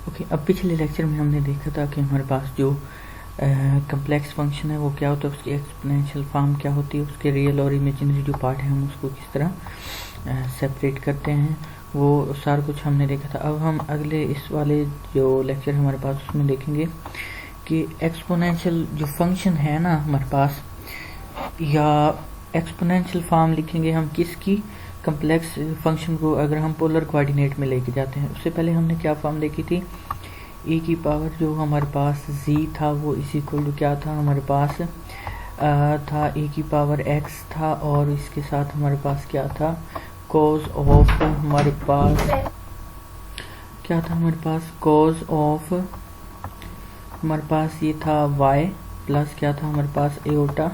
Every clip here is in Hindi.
ओके, अब पिछले लेक्चर में हमने देखा था कि हमारे पास जो कम्प्लेक्स फंक्शन है वो क्या होता है, उसकी एक्सपोनेंशियल फॉर्म क्या होती है, उसके रियल और इमेजिनरी जो पार्ट है हम उसको किस तरह सेपरेट करते हैं, वो सारा कुछ हमने देखा था। अब हम अगले इस वाले जो लेक्चर हमारे पास उसमें देखेंगे कि एक्सपोनेंशियल जो फंक्शन है ना हमारे पास, या एक्सपोनेंशियल फॉर्म लिखेंगे हम किसकी, कम्प्लेक्स फंक्शन को अगर हम पोलर कोऑर्डिनेट में लेके जाते हैं। उससे पहले हमने क्या फॉर्म देखी थी, e की पावर जो हमारे पास z था वो इस इक्वल टू क्या था हमारे पास था e की पावर x था, और इसके साथ हमारे पास क्या था, cos ऑफ हमारे पास क्या था, हमारे पास cos ऑफ हमारे पास ये था y प्लस क्या था हमारे पास एओटा,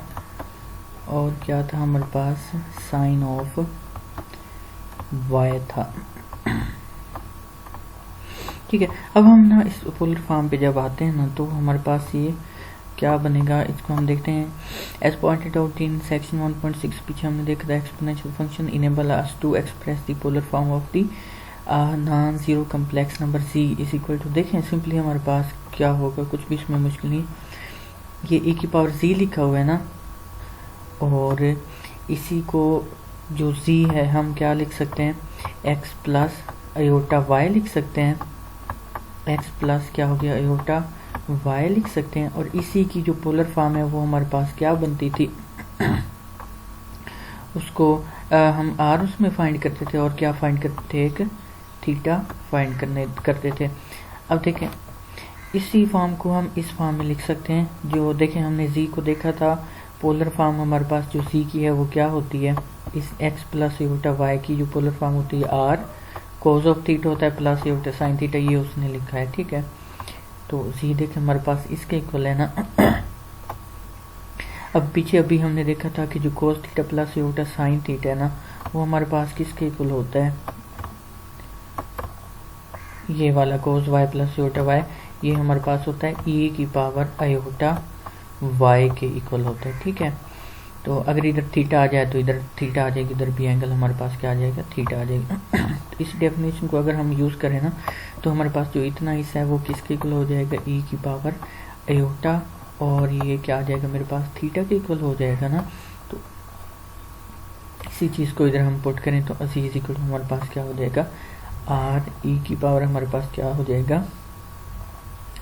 और क्या था हमारे पास साइन ऑफ y था। ठीक है, अब हम ना इस पोलर फॉर्म पे जब आते हैं ना तो हमारे पास ये क्या बनेगा, इसको हम देखते हैं। As pointed out in section 1.6 पीछे हमने देखा था exponential function enable us to express the polar form of the non zero complex number c is equal to, देखें सिंपली हमारे पास क्या होगा, कुछ भी इसमें मुश्किल नहीं। ये e की पावर z लिखा हुआ है ना, और इसी को जो z है हम क्या लिख सकते हैं, x प्लस आयोटा y लिख सकते हैं, x प्लस क्या हो गया आयोटा y लिख सकते हैं, और इसी की जो पोलर फॉर्म है वो हमारे पास क्या बनती थी उसको हम r उसमें फाइंड करते थे, और क्या फाइंड करते थे, एक थीटा फाइंड करते थे। अब देखें इसी फॉर्म को हम इस फॉर्म में लिख सकते हैं, जो देखें हमने z को देखा था, पोलर फॉर्म हमारे पास जो c की है वो क्या होती है, इस x प्लस आयोटा y की जो पोलर फॉर्म होती है r कोज ऑफ थीटा होता है प्लस आयोटा साइन थीटा, ये उसने लिखा है। ठीक है, तो जी देखें हमारे पास इसके इक्वल है ना। अब पीछे अभी हमने देखा था कि जो cos theta plus iota sine theta है ना, वो हमारे पास किसके इक्वल होता है, ये वाला कोस y प्लस आयोटा y, ये हमारे पास होता है e की पावर आयोटा y के इक्वल होता है। ठीक है, तो अगर इधर थीटा आ जाए तो इधर थीटा आ जाएगी, इधर भी एंगल हमारे पास क्या आ जाएगा, थीटा आ जाएगा। तो इस डेफिनेशन को अगर हम यूज़ करें ना तो हमारे पास जो इतना हिस्सा है वो किसके इक्वल हो जाएगा, e की पावर आयोटा, और ये क्या आ जाएगा मेरे पास, थीटा के इक्वल हो जाएगा ना। तो इसी चीज़ को इधर हम पुट करें तो असी इज इक्वल हमारे पास क्या हो जाएगा, r e की पावर हमारे पास क्या हो जाएगा,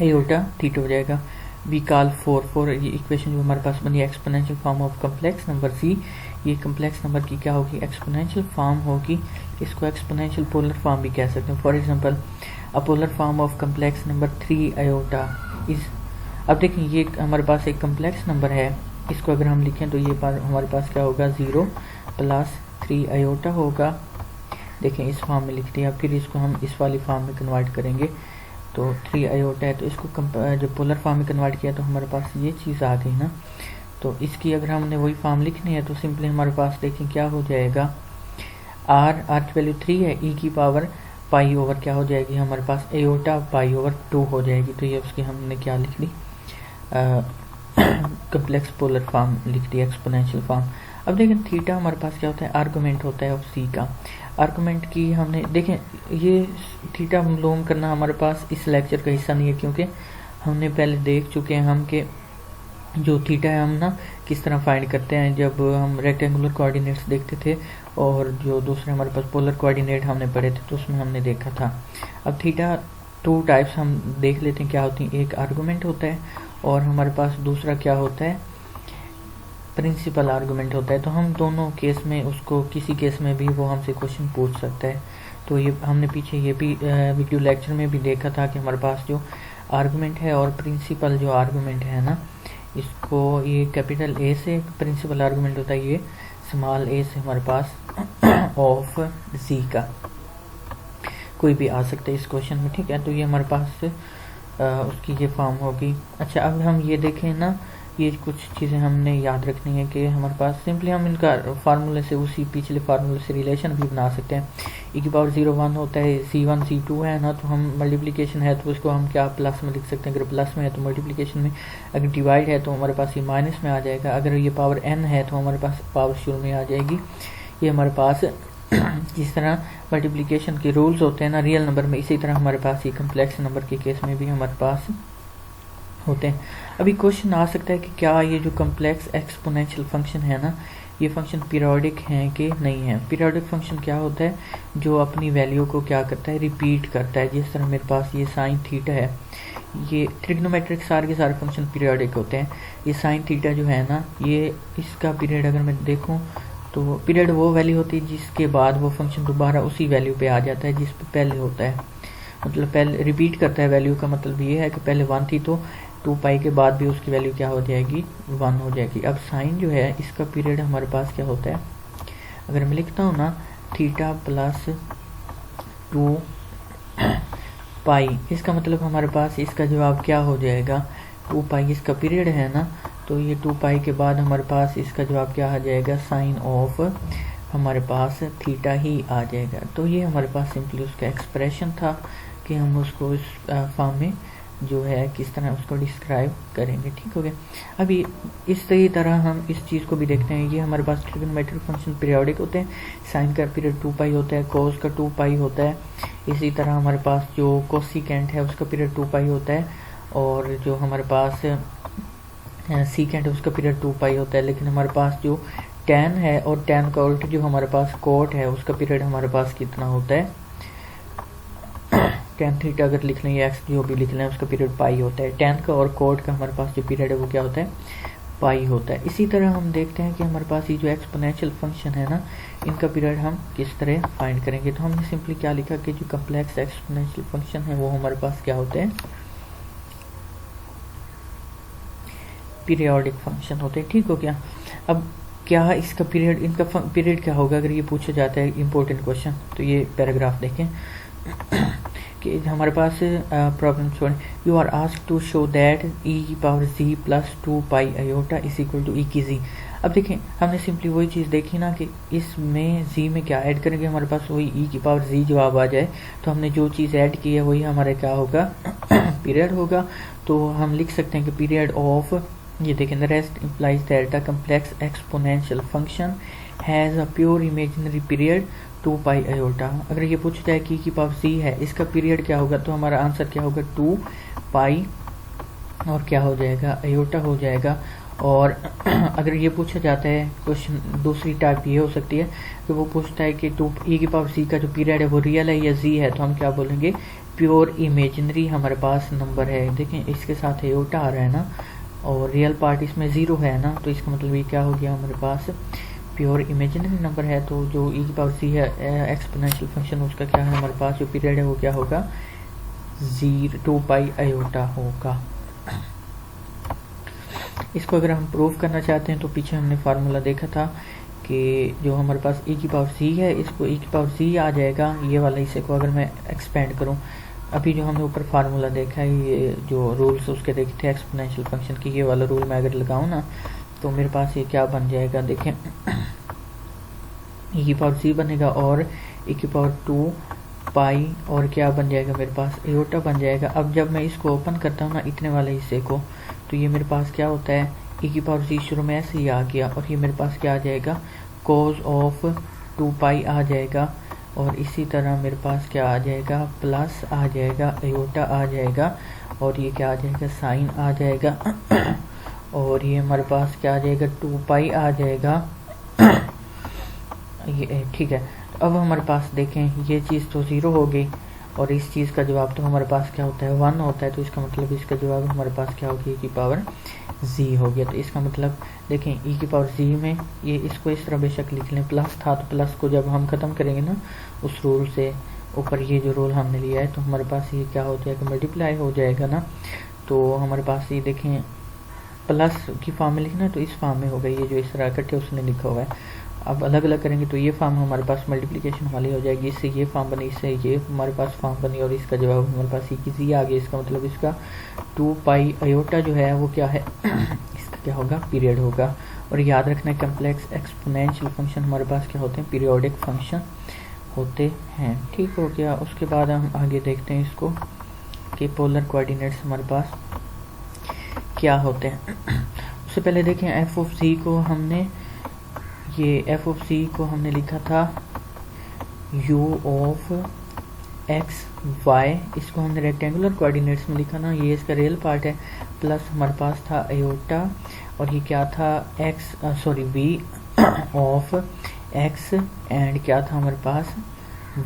आयोटा थीटा हो जाएगा। वी कॉल फोर ये इक्वेशन जो हमारे पास बनी exponential form of complex number c, ये कम्प्लेक्स नंबर की क्या होगी, एक्सपोनेंशियल फॉर्म होगी। इसको एक्सपोनेंशियल पोलर फॉर्म भी कह सकते हैं। For example a polar form of complex number 3 iota is, अब देखें ये हमारे पास एक कम्प्लेक्स नंबर है, इसको अगर हम लिखें तो ये हमारे पास क्या होगा, 0 प्लस 3 आयोटा होगा। देखें इस फॉर्म में लिख दिया, फिर इसको हम इस वाली फॉर्म में कन्वर्ट करेंगे तो 3 आयोटा है, तो इसको जो पोलर फॉर्म में कन्वर्ट किया तो हमारे पास ये चीज़ आ गई ना। तो इसकी अगर हमने वही फॉर्म लिखनी है तो सिंपली हमारे पास देखें क्या हो जाएगा, r की वैल्यू 3 है, e की पावर पाई ओवर क्या हो जाएगी हमारे पास, आयोटा पाई ओवर 2 हो जाएगी। तो ये उसकी हमने क्या लिख ली, कम्प्लेक्स पोलर फॉर्म लिख दी, एक्सपोनेंशियल फॉर्म। अब देखें थीटा हमारे पास क्या होता है, आर्गुमेंट होता है ऑफ c का। आर्गुमेंट की हमने देखें ये थीटा मालूम करना हमारे पास इस लेक्चर का हिस्सा नहीं है, क्योंकि हमने पहले देख चुके हैं हम कि जो थीटा है हम ना किस तरह फाइंड करते हैं जब हम रेक्टेंगुलर कोऑर्डिनेट्स देखते थे, और जो दूसरे हमारे पास पोलर कोऑर्डिनेट हमने पढ़े थे तो उसमें हमने देखा था। अब थीटा 2 टाइप्स हम देख लेते हैं क्या होती है, एक आर्गुमेंट होता है और हमारे पास दूसरा क्या होता है, प्रिंसिपल आर्गुमेंट होता है। तो हम दोनों केस में उसको किसी केस में भी वो हमसे क्वेश्चन पूछ सकता है। तो ये हमने पीछे ये भी वीडियो लेक्चर में भी देखा था कि हमारे पास जो आर्गुमेंट है और प्रिंसिपल जो आर्गुमेंट है ना, इसको ये कैपिटल ए से प्रिंसिपल आर्गुमेंट होता है, ये स्मॉल ए से हमारे पास ऑफ जी का कोई भी आ सकता है इस क्वेश्चन में। ठीक है, तो ये हमारे पास उसकी ये फॉर्म होगी। अच्छा, अब हम ये देखें ना, ये कुछ चीज़ें हमने याद रखनी है कि हमारे पास सिंपली हम इनका फार्मूले से उसी पिछले फार्मूले से रिलेशन भी बना सकते हैं। e की पावर 0 1 होता है, c1 c2 है ना, तो हम मल्टीप्लिकेशन है तो उसको हम क्या प्लस में लिख सकते हैं, अगर प्लस में है तो मल्टीप्लिकेशन में, अगर डिवाइड है तो हमारे पास ये माइनस में आ जाएगा, अगर ये पावर n है तो हमारे पास पावर शुरू में आ जाएगी। ये हमारे पास जिस तरह मल्टीप्लिकेशन के रूल्स होते हैं ना रियल नंबर में, इसी तरह हमारे पास ये कम्प्लेक्स नंबर के केस में भी हमारे पास होते हैं। अभी क्वेश्चन आ सकता है कि क्या ये जो कम्प्लेक्स एक्सपोनेंशियल फंक्शन है ना, ये फंक्शन पीरियोडिक हैं कि नहीं है। पीरियोडिक फंक्शन क्या होता है, जो अपनी वैल्यू को क्या करता है, रिपीट करता है। जिस तरह मेरे पास ये साइन थीटा है, ये ट्रिग्नोमेट्रिक सारे के सारे फंक्शन पीरियोडिक होते हैं। ये साइन थीटा जो है ना, ये इसका पीरियड अगर मैं देखूं तो पीरियड वो वैल्यू होती है जिसके बाद वो फंक्शन दोबारा उसी वैल्यू पे आ जाता है जिस पे पहले होता है। मतलब पहले रिपीट करता है वैल्यू का मतलब ये है कि पहले 1 थी तो 2 पाई के बाद भी उसकी वैल्यू क्या हो जाएगी, 1 हो जाएगी। अब साइन जो है इसका पीरियड हमारे पास क्या होता है, अगर मैं लिखता हूँ ना थीटा प्लस 2 पाई, इसका मतलब हमारे पास इसका जवाब क्या हो जाएगा, 2 पाई इसका पीरियड है ना, तो ये 2 पाई के बाद हमारे पास इसका जवाब क्या आ जाएगा, साइन ऑफ हमारे पास थीटा ही आ जाएगा। तो ये हमारे पास सिंपली उसका एक्सप्रेशन था कि हम उसको इस फॉर्म में जो है किस तरह उसको डिस्क्राइब करेंगे। ठीक हो गया। अभी इसी तरह हम इस चीज़ को भी देखते हैं। ये हमारे पास ट्रिग्नोमेट्रिक फंक्शन पीरियोडिक होते हैं। साइन का पीरियड 2 पाई होता है, कोस का 2 पाई होता है। इसी तरह हमारे पास जो कोसिकेंट है उसका पीरियड 2 पाई होता है, और जो हमारे पास सीकेंट है उसका पीरियड 2 पाई होता है। लेकिन हमारे पास जो टैन है और टैन का उल्ट जो हमारे पास कोट है उसका पीरियड हमारे पास कितना होता है, टैन थीटा अगर लिख लें या एक्स जो भी लिख लें उसका पीरियड पाई होता है। टैन का और कोट का हमारे पास जो पीरियड है वो क्या होता है, पाई होता है। इसी तरह हम देखते हैं कि हमारे पास ये जो एक्सपोनेंशियल फंक्शन है ना, इनका पीरियड हम किस तरह फाइंड करेंगे। तो हमने सिंपली क्या लिखा कि जो कम्प्लेक्स एक्सपोनेंशियल फंक्शन है वो हमारे पास क्या होते हैं, पीरियोडिक फंक्शन होते हैं। ठीक हो गया। अब क्या इसका पीरियड, इनका पीरियड क्या होगा अगर ये पूछा जाता है इंपॉर्टेंट क्वेश्चन, तो ये पैराग्राफ देखें कि हमारे पास प्रॉब्लम छोड़ें। You are asked to show that e की power z plus 2 pi iota is equal to e की जी। अब देखें हमने सिंपली वही चीज़ देखी ना कि इसमें जी में क्या ऐड करेंगे, हमारे पास वही ई की पावर जी जवाब आ जाए। तो हमने जो चीज़ ऐड की है वही हमारे क्या होगा, पीरियड होगा। तो हम लिख सकते हैं कि पीरियड ऑफ, ये देखें, the rest implies that the complex exponential function has a pure imaginary period 2 pi iota. अगर ये पूछा जाए कि की पावर सी है, इसका पीरियड क्या होगा, तो हमारा आंसर क्या होगा, 2 पाई और क्या हो जाएगा, आयोटा हो जाएगा। और अगर ये पूछा जाता है क्वेश्चन, दूसरी टाइप ये हो सकती है कि वो पूछता है कि 2 ई की पावर सी का जो पीरियड है वो रियल है या जी है, तो हम क्या बोलेंगे, प्योर इमेजिनरी हमारे पास नंबर है। देखें इसके साथ आयोटा आ रहा है ना, और रियल पार्ट इसमें 0 है ना, तो इसका मतलब ये क्या हो गया, हमारे पास प्योर इमेजिनरी नंबर है। तो जो ई की पावर सी है एक्सपोनेंशियल फंक्शन, उसका क्या है, हमारे पास जो पीरियड है वो क्या होगा, 2 पाई आयोटा होगा। इसको अगर हम प्रूव करना चाहते हैं तो पीछे हमने फार्मूला देखा था कि जो हमारे पास ई की पावर सी है, इसको ई की पावर सी आ जाएगा, ये वाला हिस्से को अगर मैं एक्सपेंड करूं, अभी जो हमने ऊपर फार्मूला देखा है, ये जो रूल्स उसके देखे थे एक्सपोनेंशियल फंक्शन की, ये वाला रूल मैं अगर लगाऊं ना, तो मेरे पास ये क्या बन जाएगा, देखें ई की पावर सी बनेगा और ई की पावर 2 पाई और क्या बन जाएगा, मेरे पास एयोटा बन जाएगा। अब जब मैं इसको ओपन करता हूँ ना इतने वाले हिस्से को, तो ये मेरे पास क्या होता है, ई की पावर सी शुरू में ऐसे ही आ गया, और ये मेरे पास क्या आ जाएगा, कोस ऑफ 2 पाई आ जाएगा, और इसी तरह मेरे पास क्या आ जाएगा, प्लस आ जाएगा, एयोटा आ जाएगा, और ये क्या आ जाएगा, साइन आ जाएगा, और ये हमारे पास क्या आ जाएगा, 2 पाई आ जाएगा। ये ठीक है। तो अब हमारे पास देखें ये चीज़ तो 0 हो गई, और इस चीज़ का जवाब तो हमारे पास क्या होता है, 1 होता है। तो इसका मतलब इसका जवाब हमारे पास क्या होगी, ई की पावर जी हो गया। तो इसका मतलब देखें ई की पावर जी में ये, इसको इस तरह बेशक लिख लें, प्लस था तो प्लस को जब हम ख़त्म करेंगे ना उस रूल से ऊपर, ये जो रूल हमने लिया है, तो हमारे पास ये क्या हो जाएगा, मल्टीप्लाई हो जाएगा ना। तो हमारे पास ये देखें प्लस की फॉर्म में लिखना है तो इस फॉर्म में होगा, ये जो इस तरह इकट्ठे उसने लिखा हुआ है। अब अलग अलग करेंगे तो ये फॉर्म हमारे पास मल्टीप्लिकेशन वाली हो जाएगी, इससे ये फॉर्म बनी, इससे ये हमारे पास फॉर्म बनी, और इसका जवाब हमारे पास ई की जी आ गया। इसका मतलब इसका 2 पाई आयोटा जो है वो क्या है, इसका क्या होगा, पीरियड होगा। और याद रखना है कम्प्लेक्स एक्सपोनेंशियल फंक्शन हमारे पास क्या होते हैं, पीरियोडिक फंक्शन होते हैं। ठीक हो गया। उसके बाद हम आगे देखते हैं इसको कि पोलर कोऑर्डिनेट्स हमारे पास क्या होते हैं। उससे पहले देखें एफ ऑफ सी को हमने, ये एफ ऑफ सी को हमने लिखा था u ऑफ एक्स वाई, इसको हमने रेक्टेंगुलर कोऑर्डिनेट्स में लिखा ना, ये इसका रियल पार्ट है, प्लस हमारे पास था अयोटा और ये क्या था v ऑफ एक्स एंड क्या था हमारे पास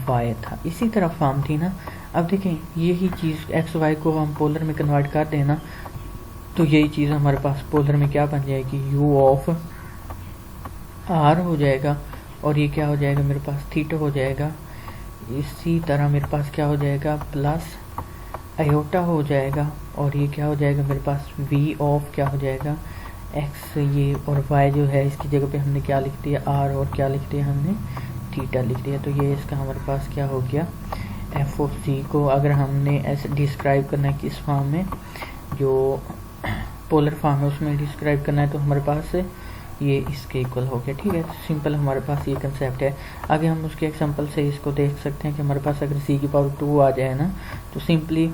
y था। इसी तरह फॉर्म थी ना। अब देखें यही चीज़ एक्स वाई को हम पोलर में कन्वर्ट कर देना तो यही चीज़ हमारे पास पोलर में क्या बन जाएगी, u ऑफ r हो जाएगा और ये क्या हो जाएगा मेरे पास थीटा हो जाएगा। इसी तरह मेरे पास क्या हो जाएगा प्लस अयोटा हो जाएगा और ये क्या हो जाएगा मेरे पास v ऑफ क्या हो जाएगा x, ये और y जो है इसकी जगह पे हमने क्या लिख दिया r और क्या लिख दिया हमने थीटा लिख दिया। तो ये इसका हमारे पास क्या हो गया एफ ऑफ सी को अगर हमने ऐसे डिस्क्राइब करना है किस फॉर्म में, जो पोलर फॉर्म है उसमें डिस्क्राइब करना है तो हमारे पास ये इसके इक्वल हो गया। ठीक है, सिंपल हमारे पास ये कंसेप्ट है। आगे हम उसके एग्जांपल से इसको देख सकते हैं कि हमारे पास अगर c की पावर 2 आ जाए ना तो सिंपली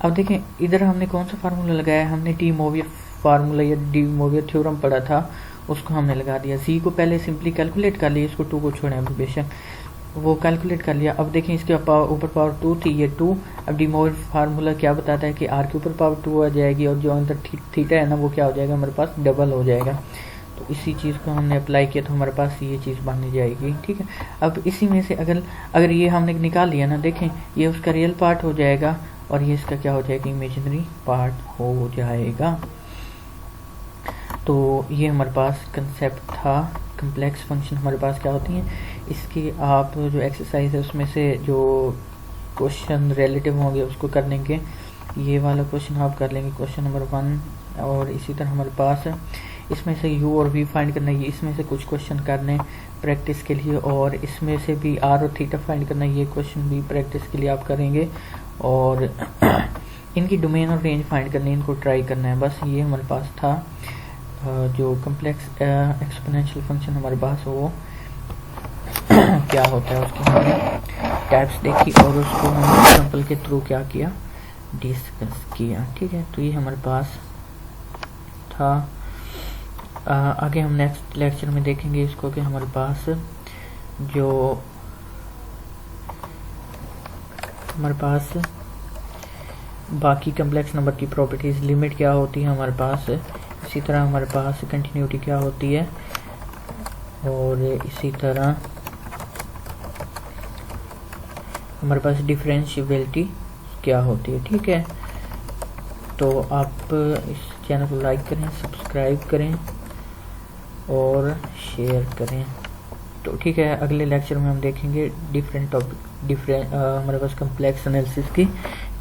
अब देखें इधर हमने कौन सा फार्मूला लगाया, हमने डी मोवियर फार्मूला या डी मोवियर थ्योरम पढ़ा था उसको हमने लगा दिया। c को पहले सिंपली कैलकुलेट कर लिया, इसको 2 को छोड़ें अभी बेशक वो कैलकुलेट कर लिया। अब देखें इसके ऊपर पावर 2 थी, ये 2। अब डी मोवियर फार्मूला क्या बताता है कि r के ऊपर पावर 2 आ जाएगी और जो अंदर थीटा है ना वो क्या हो जाएगा हमारे पास डबल हो जाएगा। तो इसी चीज़ को हमने अप्लाई किया तो हमारे पास ये चीज़ बन जाएगी। ठीक है, अब इसी में से अगर ये हमने निकाल लिया ना, देखें ये उसका रियल पार्ट हो जाएगा और ये इसका क्या हो जाएगा इमेजिनरी पार्ट हो जाएगा। तो ये हमारे पास कंसेप्ट था। कम्प्लेक्स फंक्शन हमारे पास क्या होती हैं, इसकी आप जो एक्सरसाइज है उसमें से जो क्वेश्चन रिलेटिव होंगे उसको कर लेंगे। ये वाला क्वेश्चन आप कर लेंगे क्वेश्चन नंबर 1 और इसी तरह हमारे पास इसमें से u और v फाइंड करना है, इसमें से कुछ क्वेश्चन करने प्रैक्टिस के लिए और इसमें से भी r और थीटा फाइंड करना है, ये क्वेश्चन भी प्रैक्टिस के लिए आप करेंगे और इनकी डोमेन और रेंज फाइंड करनी है, इनको ट्राई करना है। बस ये हमारे पास था जो कम्प्लेक्स एक्सपोनेंशियल फंक्शन हमारे पास वो क्या होता है उसकी हमने टाइप्स देखी और उसको हमने एग्जांपल के थ्रू क्या किया डिस्कस किया। ठीक है, तो ये हमारे पास था। आगे हम नेक्स्ट लेक्चर में देखेंगे इसको कि हमारे पास जो हमारे पास बाकी कम्प्लेक्स नंबर की प्रॉपर्टीज लिमिट क्या होती है हमारे पास, इसी तरह हमारे पास कंटिन्यूटी क्या होती है और इसी तरह हमारे पास डिफरेंशिएबिलिटी क्या होती है। ठीक है, तो आप इस चैनल को लाइक करें, सब्सक्राइब करें और शेयर करें। तो ठीक है, अगले लेक्चर में हम देखेंगे डिफरेंट टॉपिक हमारे पास कम्प्लेक्स एनालिसिस की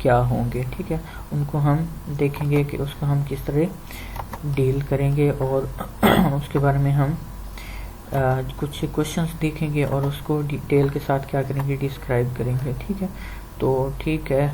क्या होंगे। ठीक है, उनको हम देखेंगे कि उसको हम किस तरह डील करेंगे और उसके बारे में हम कुछ क्वेश्चंस देखेंगे और उसको डिटेल के साथ क्या करेंगे डिस्क्राइब करेंगे। ठीक है, तो ठीक है।